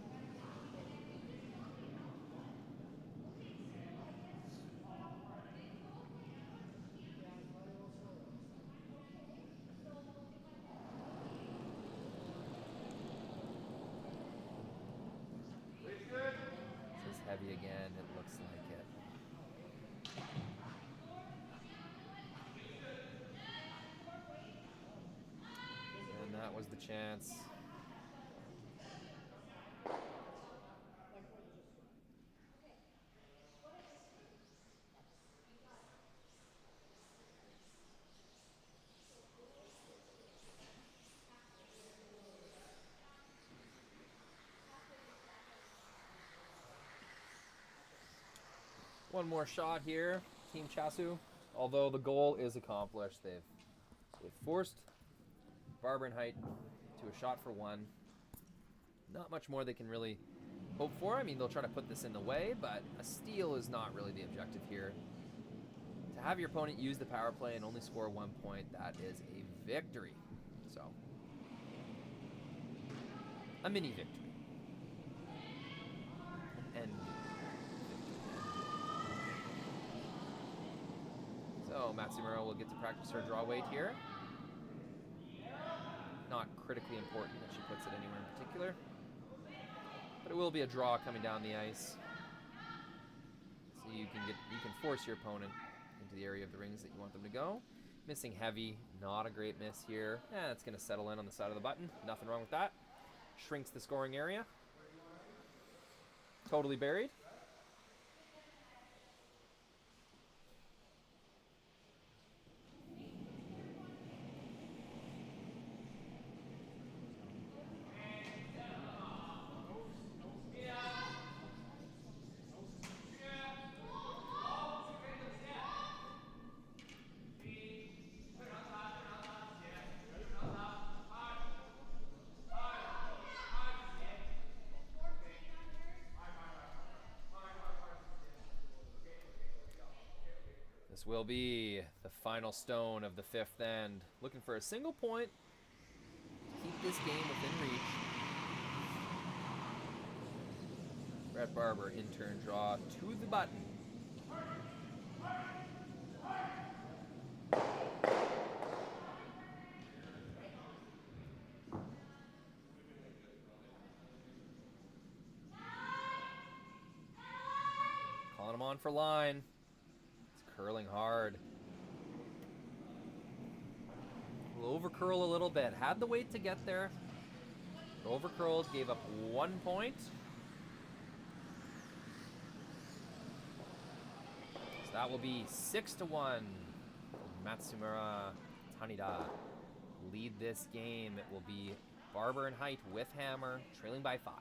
Heavy again, it looks like it. And that was the chance. One more shot here, Team Chasu. Although the goal is accomplished, they've forced Barber and Heidt to a shot for 1. Not much more they can really hope for. I mean, they'll try to put this in the way, but a steal is not really the objective here. To have your opponent use the power play and only score 1 point, that is a victory. So, a mini victory. And so Matsumura will get to practice her draw weight here. Not critically important that she puts it anywhere in particular, but it will be a draw coming down the ice. So you can force your opponent into the area of the rings that you want them to go. Missing heavy, not a great miss here. It's going to settle in on the side of the button. Nothing wrong with that. Shrinks the scoring area. Totally buried. This will be the final stone of the 5th end. Looking for a single point to keep this game within reach. Brett Barber, in-turn draw to the button. Calling him on for line. It's curling hard. Will over-curl a little bit. Had the weight to get there. Over-curled, gave up 1 point. So that will be 6-1. Matsumura, Tanida lead this game. It will be Barber and Heidt with hammer, trailing by 5.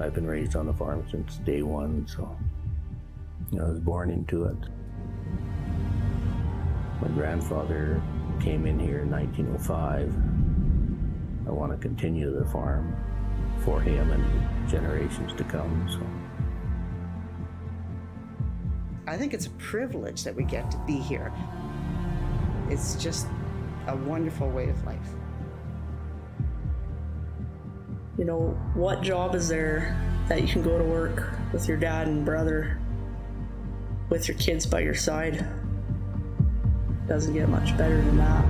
I've been raised on the farm since day one, so I was born into it. My grandfather came in here in 1905. I want to continue the farm for him and generations to come. So I think it's a privilege that we get to be here. It's just a wonderful way of life. You know, what job is there that you can go to work with your dad and brother, with your kids by your side? Doesn't get much better than that.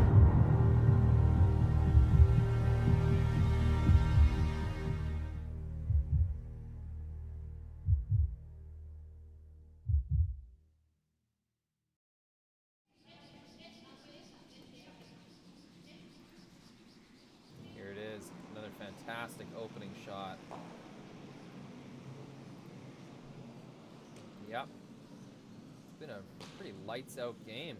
Here it is, another fantastic opening shot. Yep, it's been a pretty lights out game.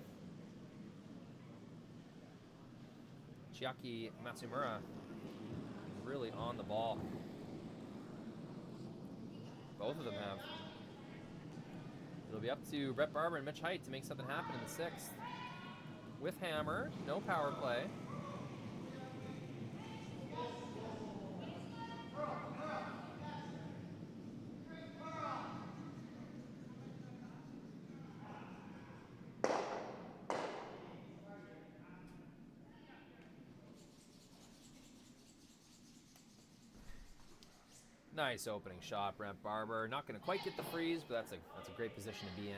Chiaki Matsumura really on the ball. Both of them have. It'll be up to Brett Barber and Mitch Heidt to make something happen in the 6th. With hammer, no power play. Nice opening shot, Brent Barber. Not going to quite get the freeze, but that's a great position to be in.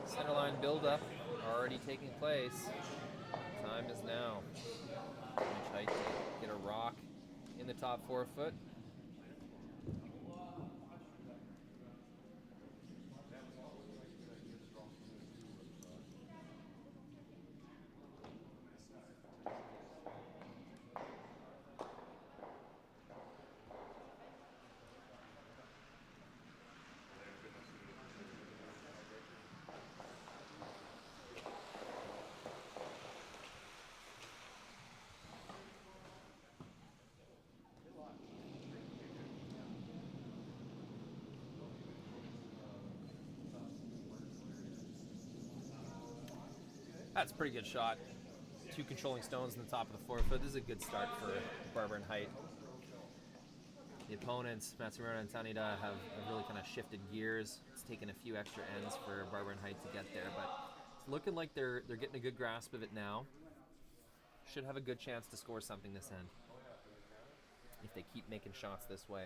Centerline build-up already taking place. Time is now. Mitch Heidt to get a rock in the top 4 foot. That's a pretty good shot. 2 controlling stones in the top of the 4 foot. This is a good start for Barber and Heidt. The opponents, Matsumura and Tanida, have really kind of shifted gears. It's taken a few extra ends for Barber and Heidt to get there, but it's looking like they're getting a good grasp of it now. Should have a good chance to score something this end if they keep making shots this way.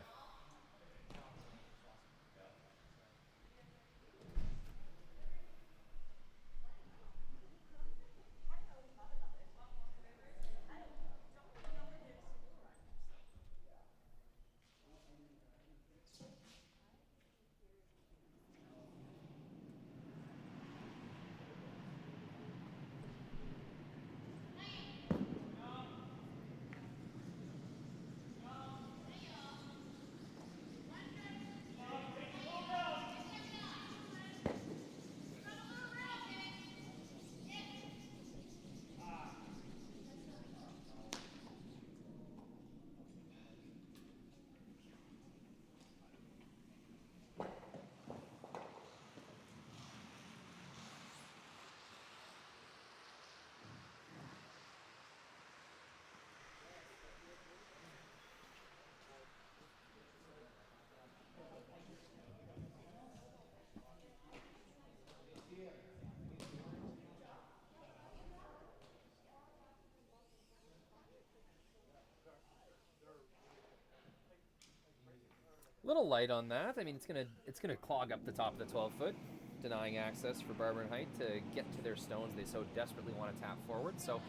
Little light on that. I mean, it's gonna clog up the top of the 12 foot, denying access for Barber and Heidt to get to their stones they so desperately want to tap forward. So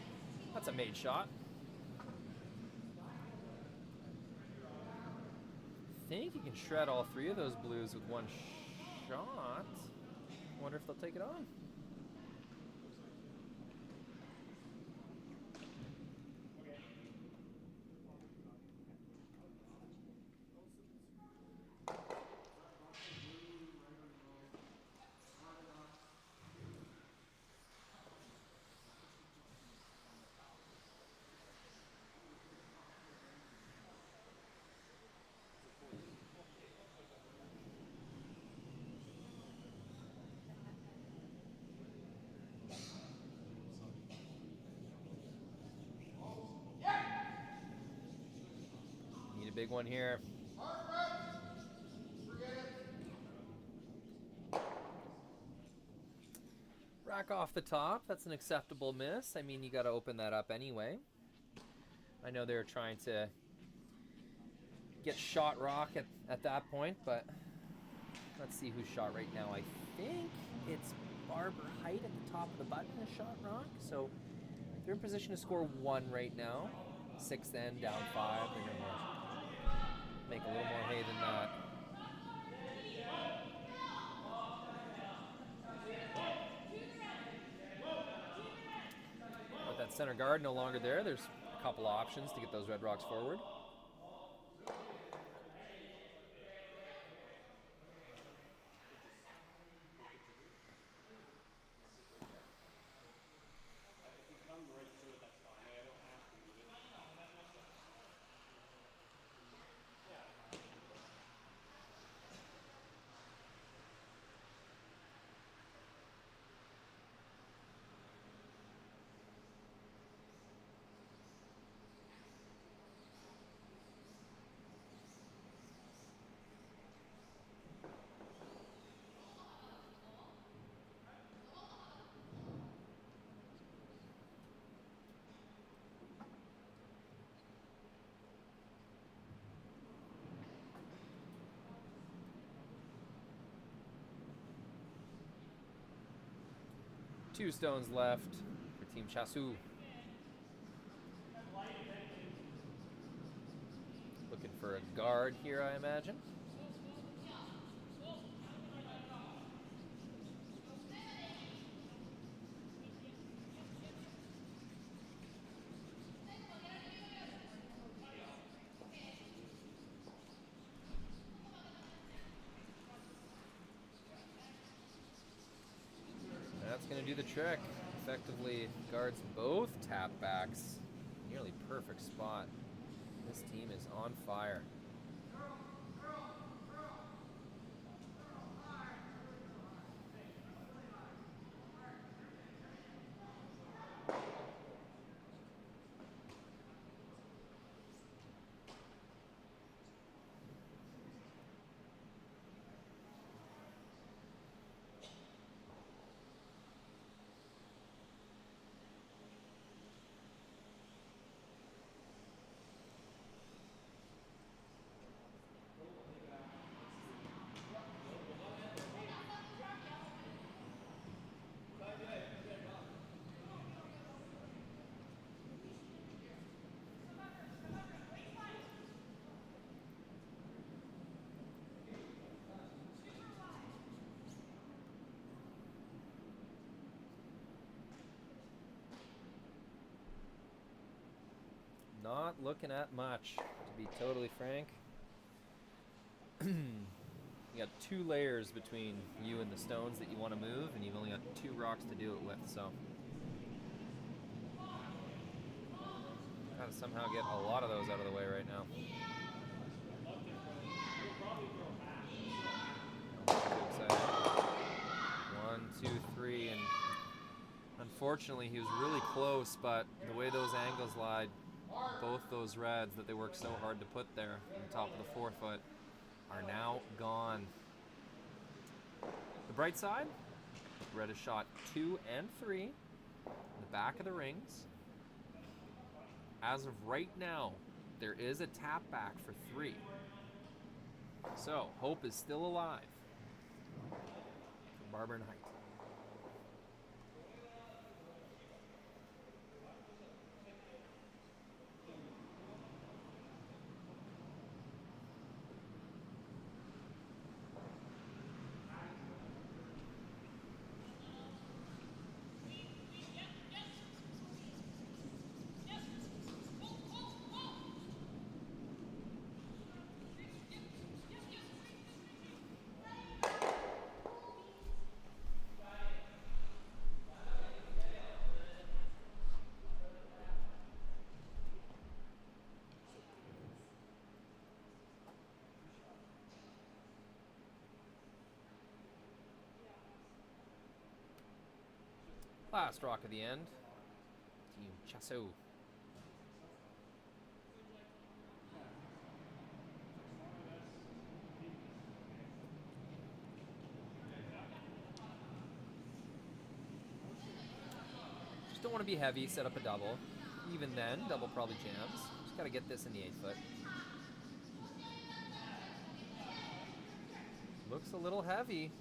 that's a made shot. I think you can shred all 3 of those blues with one shot. Wonder if they'll take it on. Big one here. Rack off the top. That's an acceptable miss. I mean, you got to open that up anyway. I know they're trying to get shot rock at that point, but let's see who's shot right now. I think it's Barber Heidt at the top of the button is shot rock. So they're in position to score 1 right now. 6th end, down 5. They're going to make a little more hay than that. With that center guard no longer there, there's a couple options to get those Red Rocks forward. Two stones left for Team Chasu. Looking for a guard here, I imagine. That's going to do the trick. Effectively guards both tap backs. Nearly perfect spot. This team is on fire. not looking at much, to be totally frank. You got 2 layers between you and the stones that you want to move, and you've only got 2 rocks to do it with, so. Gotta somehow get a lot of those out of the way right now. One, two, three, and unfortunately he was really close, but the way those angles lied, both those reds that they worked so hard to put there on the top of the forefoot are now gone. The bright side, red has shot 2 and 3 in the back of the rings. As of right now, there is a tap back for 3. So, hope is still alive for Barber and Heidt. Last rock of the end, Team Chasso. Just don't want to be heavy, set up a double. Even then, double probably jams. Just gotta get this in the 8-foot. Looks a little heavy.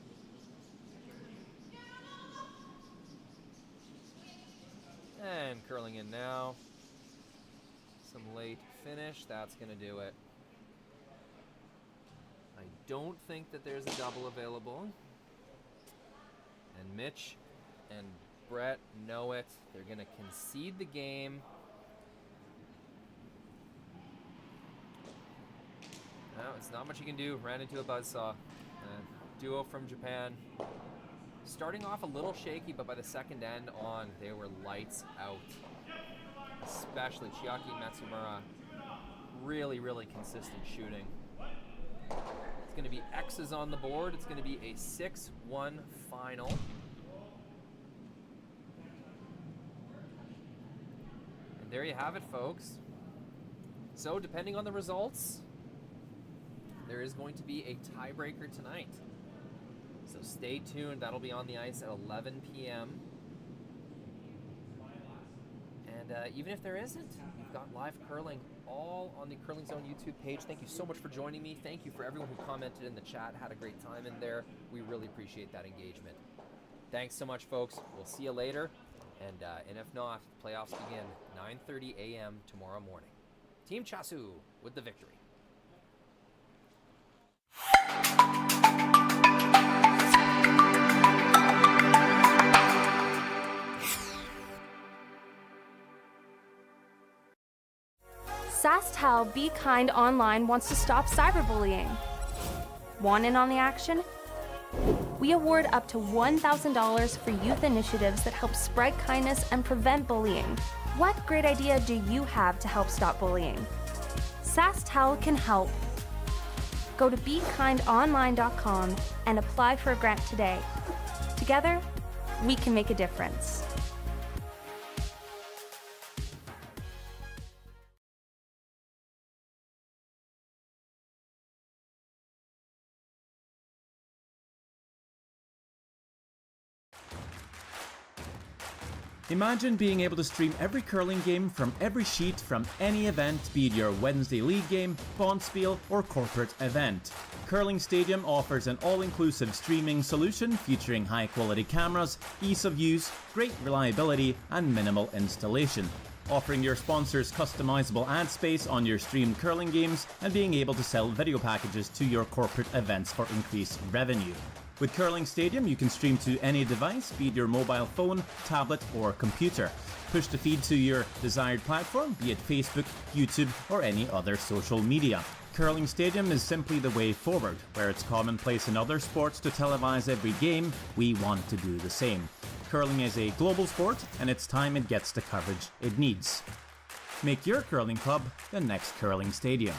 And curling in now. Some late finish, that's gonna do it. I don't think that there's a double available. And Mitch and Brett know it. They're gonna concede the game. No, it's not much you can do. Ran into a buzzsaw. Duo from Japan. Starting off a little shaky, but by the second end on, they were lights out. Especially Chiaki and Matsumura. Really, really consistent shooting. It's going to be X's on the board. It's going to be a 6-1 final. And there you have it, folks. So, depending on the results, there is going to be a tiebreaker tonight. So stay tuned, that'll be on the ice at 11 p.m. And even if there isn't, we've got live curling all on the Curling Zone YouTube page. Thank you so much for joining me. Thank you for everyone who commented in the chat, had a great time in there. We really appreciate that engagement. Thanks so much, folks. We'll see you later. And if not, the playoffs begin 9:30 a.m. tomorrow morning. Team Chasu with the victory. SaskTel Be Kind Online wants to stop cyberbullying. Want in on the action? We award up to $1,000 for youth initiatives that help spread kindness and prevent bullying. What great idea do you have to help stop bullying? SaskTel can help. Go to BeKindOnline.com and apply for a grant today. Together, we can make a difference. Imagine being able to stream every curling game from every sheet from any event, be it your Wednesday league game, Bonspiel, or corporate event. Curling Stadium offers an all-inclusive streaming solution featuring high-quality cameras, ease of use, great reliability, and minimal installation. Offering your sponsors customizable ad space on your streamed curling games and being able to sell video packages to your corporate events for increased revenue. With Curling Stadium, you can stream to any device, be it your mobile phone, tablet, or computer. Push the feed to your desired platform, be it Facebook, YouTube, or any other social media. Curling Stadium is simply the way forward. Where it's commonplace in other sports to televise every game, we want to do the same. Curling is a global sport, and it's time it gets the coverage it needs. Make your curling club the next Curling Stadium.